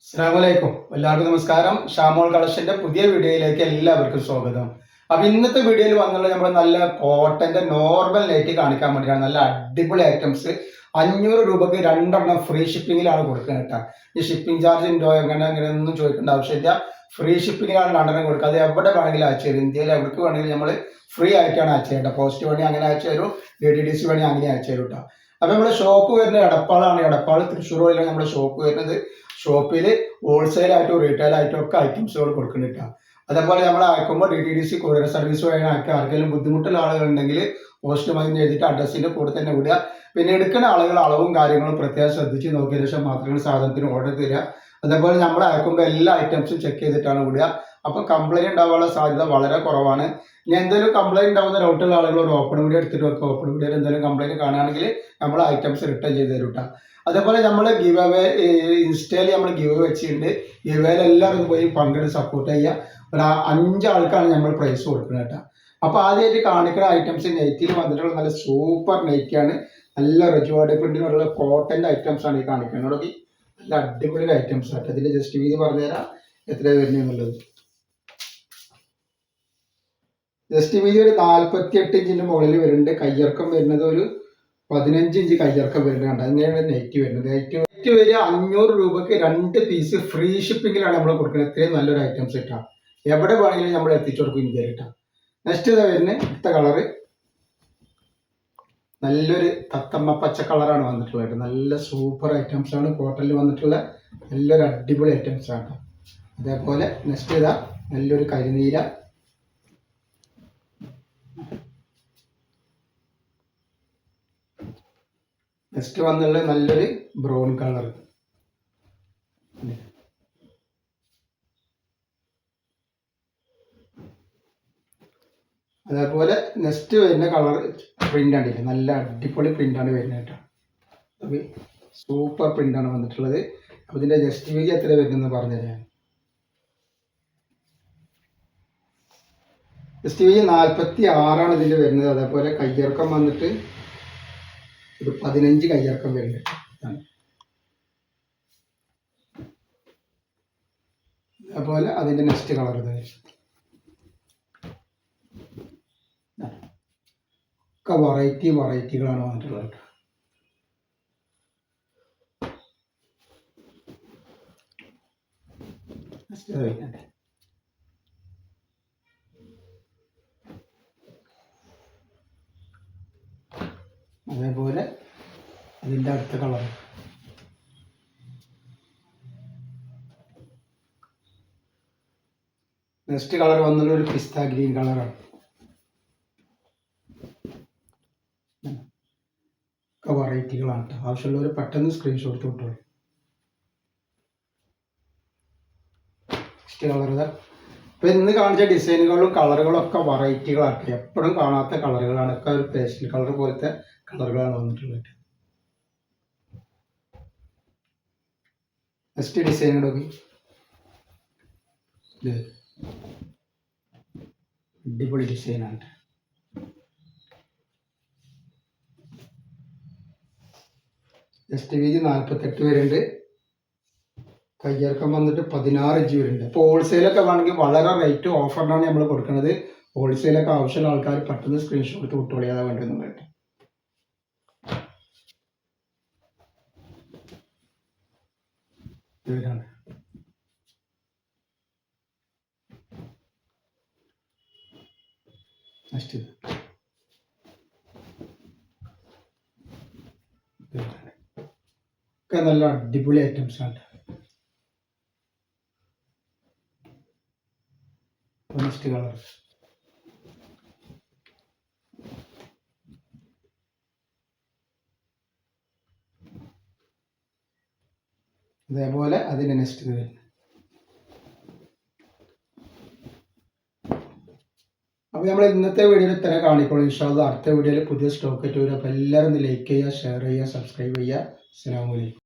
അസ്സലാമലൈക്കും. എല്ലാവർക്കും നമസ്കാരം. ഷാമോൾ കളക്ഷന്റെ പുതിയ വീഡിയോയിലേക്ക് എല്ലാവർക്കും സ്വാഗതം. അപ്പൊ ഇന്നത്തെ വീഡിയോയിൽ വന്നുള്ള നമ്മൾ നല്ല കോട്ടന്റെ നോർമൽ നൈറ്റി കാണിക്കാൻ വേണ്ടിയാണ്. നല്ല അടിപൊളി ഐറ്റംസ് 500 രൂപക്ക് 2 ഫ്രീ ഷിപ്പിങ്ങിലാണ് കൊടുക്കുന്നത് കേട്ടോ. ഈ ഷിപ്പിംഗ് ചാർജ് ഉണ്ടോ അങ്ങനെയൊന്നും ചോദിക്കേണ്ട ആവശ്യമില്ല. ഫ്രീ ഷിപ്പിങ്ങിലാണ് 2 കൊടുക്കുക. അത് എവിടെ വേണമെങ്കിലും അയച്ചു തരും. ഇന്ത്യയിൽ എവിടേക്ക് വേണമെങ്കിലും നമ്മൾ ഫ്രീ ആയിട്ടാണ് അയച്ചു തരുന്നത്. പോസ്റ്റ് വഴി അങ്ങനെ അയച്ചു തരും, DTDC വഴി അങ്ങനെ അയച്ചു തരും കേട്ടോ. അപ്പൊ നമ്മുടെ ഷോപ്പ് വരുന്നത് എടപ്പാളാണ്. എടപ്പാൾ തൃശ്ശൂർ വഴിയാണ് നമ്മുടെ ഷോപ്പ് വരുന്നത്. ഷോപ്പിൽ ഹോൾസെയിൽ ആയിട്ടും റീറ്റെയിൽ ആയിട്ടും ഒക്കെ ഐറ്റംസുകൾ കൊടുക്കുന്നുണ്ട്. അതേപോലെ നമ്മൾ അയക്കുമ്പോൾ DTDC കൊറിയർ സർവീസ് വഴി അയക്കുക. ആർക്കെങ്കിലും ബുദ്ധിമുട്ടുള്ള ആളുകളുണ്ടെങ്കിൽ പോസ്റ്റ് മതി എഴുതിയിട്ട് അഡ്രസ്സിന്റെ കൂടെ തന്നെ വിടുക. പിന്നെ എടുക്കുന്ന ആളുകൾ അളവും കാര്യങ്ങളും പ്രത്യേകം ശ്രദ്ധിച്ച് നോക്കിയ ശേഷം മാത്രമേ സാധനത്തിന് ഓർഡർ തരിക. അതേപോലെ നമ്മൾ അയക്കുമ്പോൾ എല്ലാ ഐറ്റംസും ചെക്ക് ചെയ്തിട്ടാണ് വിടുക. അപ്പം കംപ്ലൈൻറ്റ് ഉണ്ടാവാനുള്ള സാധ്യത വളരെ കുറവാണ്. ഇനി എന്തെങ്കിലും കംപ്ലൈൻറ്റ് ഉണ്ടാവുന്ന ഡൗട്ടുള്ള ആളുകൾ ഒരു ഓപ്പൺ വീഡിയോ എടുത്തിട്ട് വെക്കുക. ഓപ്പൺ വീഡിയോയിൽ എന്തെങ്കിലും കംപ്ലൈൻറ്റ് കാണുകയാണെങ്കിൽ നമ്മൾ ഐറ്റംസ് റിട്ടേൺ ചെയ്ത് തരും കേട്ടോ. അതേപോലെ നമ്മൾ ഗിവ് അവേ ഇൻസ്റ്റയിൽ നമ്മൾ ഗിവ് അവേ വെച്ചിട്ടുണ്ട്. ഗിവ് അവേയിൽ എല്ലാവരും പോയി പങ്കെടുത്ത് സപ്പോർട്ട് ചെയ്യുക. ഒരു 5 ആൾക്കാണ് നമ്മൾ പ്രൈസ് കൊടുക്കുന്നത് കേട്ടോ. അപ്പോൾ ആദ്യമായിട്ട് കാണിക്കുന്ന ഐറ്റംസ് നെറ്റിൽ വന്നിട്ടുള്ള നല്ല സൂപ്പർ നെറ്റിയാണ്. നല്ല റിജുവാർഡ് പ്രിന്റിനുള്ള കോട്ടൻ്റെ ഐറ്റംസ് ആണ് ഈ കാണിക്കുന്നത്. നല്ല അടിപൊളി ഐറ്റംസ് ആട്ടോ. ഇതിൻ്റെ ജസ്റ്റ് വീതി പറഞ്ഞുതരാം എത്ര വരുന്നത് എന്നുള്ളത്. ജസ്റ്റ് വീതി ഒരു 48 ഇഞ്ചിൻ്റെ മുകളിൽ വരുന്നുണ്ട്. കയ്യിറക്കം വരുന്നത് ഒരു 15 ഇഞ്ച് കയ്യിറക്കം വരുന്നുണ്ട്. അങ്ങനെയാണ് നെറ്റ് വരുന്നത്. നെറ്റ് വരിക 500 രൂപക്ക് 2 പീസ് ഫ്രീ ഷിപ്പിങ്ങിലാണ് നമ്മൾ കൊടുക്കുന്നത്. ഇത്രയും നല്ലൊരു ഐറ്റംസ് ഇട്ടാ എവിടെ വേണമെങ്കിലും നമ്മൾ എത്തിച്ചു കൊടുക്കും ഇന്ത്യയിൽ ഇട്ടാ. നെക്സ്റ്റ് ഇതാ വരുന്നത് അടുത്ത കളറ് നല്ലൊരു തത്തമ്മ പച്ച കളറാണ് വന്നിട്ടുള്ളത്. നല്ല സൂപ്പർ ഐറ്റംസ് ആണ് കോട്ടണിൽ വന്നിട്ടുള്ള നല്ലൊരു അടിപൊളി ഐറ്റംസ് ആണ്. അതേപോലെ നെക്സ്റ്റ് ഇതാ നല്ലൊരു കരിനീല. നെക്സ്റ്റ് വന്നുള്ള നല്ലൊരു ബ്രൗൺ കളർ. അതേപോലെ നെക്സ്റ്റ് വരുന്ന കളർ പ്രിന്റ് ആണ്. നല്ല അടിപൊളി പ്രിന്റ് ആണ് വരുന്നത് കേട്ടോ. അപ്പോൾ സൂപ്പർ പ്രിന്റ് ആണ് വന്നിട്ടുള്ളത്. അപ്പോൾ ഇതിന്റെ ജസ്റ്റ് വീതി എത്ര വരുന്നത് പറഞ്ഞുതരാം. ജസ്റ്റ് വീതി 46 ഇതിന്റെ വരുന്നത്. അതേപോലെ കയ്യിറക്കം വന്നിട്ട് ഒരു 15 കയ്യിറക്കം വരുന്നുണ്ട്. അതേപോലെ അതിന്റെ നെക്സ്റ്റ് കളർ ഒക്കെ വെറൈറ്റികളാണ് വന്നിട്ടുള്ളത്. അതേപോലെ അതിൻ്റെ അടുത്ത കളർ നെക്സ്റ്റ് കളർ വന്നുള്ള ഒരു പിസ്ത ഗ്രീൻ കളറാണ്. ഒക്കെ വെറൈറ്റികളാണ് കേട്ടോ. ആവശ്യമുള്ളവർ പെട്ടെന്ന് സ്ക്രീൻഷോട്ട് കിട്ടുള്ളൂ. നെക്സ്റ്റ് കളർ ഇതാ. ഇപ്പം ഇന്ന് കാണിച്ച ഡിസൈനുകളും കളറുകളും ഒക്കെ വെറൈറ്റികളാണ്. എപ്പോഴും കാണാത്ത കളറുകളാണ്. ഒക്കെ ഒരു പേസ്റ്റൽ കളർ പോലത്തെ കളറുകളാണ് വന്നിട്ടുള്ളത്. നെക്സ്റ്റ് ഡിസൈൻ നോക്കി. അടിപൊളി ഡിസൈനാണ്. ജസ്റ്റ് വീതി 48 വരുന്നുണ്ട്. കയ്യിറക്കം വന്നിട്ട് 16 ഇഞ്ച് വരുന്നുണ്ട്. അപ്പോൾ ഹോൾസെയിലൊക്കെ വേണമെങ്കിൽ വളരെ റേറ്റ് ഓഫറിനാണ് നമ്മൾ കൊടുക്കുന്നത്. ഹോൾസെയിലൊക്കെ ആവശ്യമുള്ള ആൾക്കാർ പെട്ടെന്ന് സ്ക്രീൻഷോട്ട് വിട്ടുകൊള്ളിയാതെ വേണ്ടതെന്ന് പറയട്ടെ. ഇവരാണ് നെക്സ്റ്റ് ഒക്കെ നല്ല അടിപൊളി ഐറ്റംസ് ആണ്. നെക്സ്റ്റ് കളർ അതേപോലെ അതിൻ്റെ നെക്സ്റ്റ് വരുന്നത്. അപ്പോൾ നമ്മൾ ഇന്നത്തെ വീഡിയോയിൽ തന്നെ കാണിക്കണം. ഇൻഷാ അല്ലാഹ് അടുത്ത വീഡിയോയിൽ പുതിയ സ്റ്റോക്ക് ആയിട്ട് വരും. അപ്പോൾ എല്ലാവരും ഒന്ന് ലൈക്ക് ചെയ്യുക, ഷെയർ ചെയ്യുക, സബ്സ്ക്രൈബ് ചെയ്യുക. അസ്സലാമു അലൈക്കും.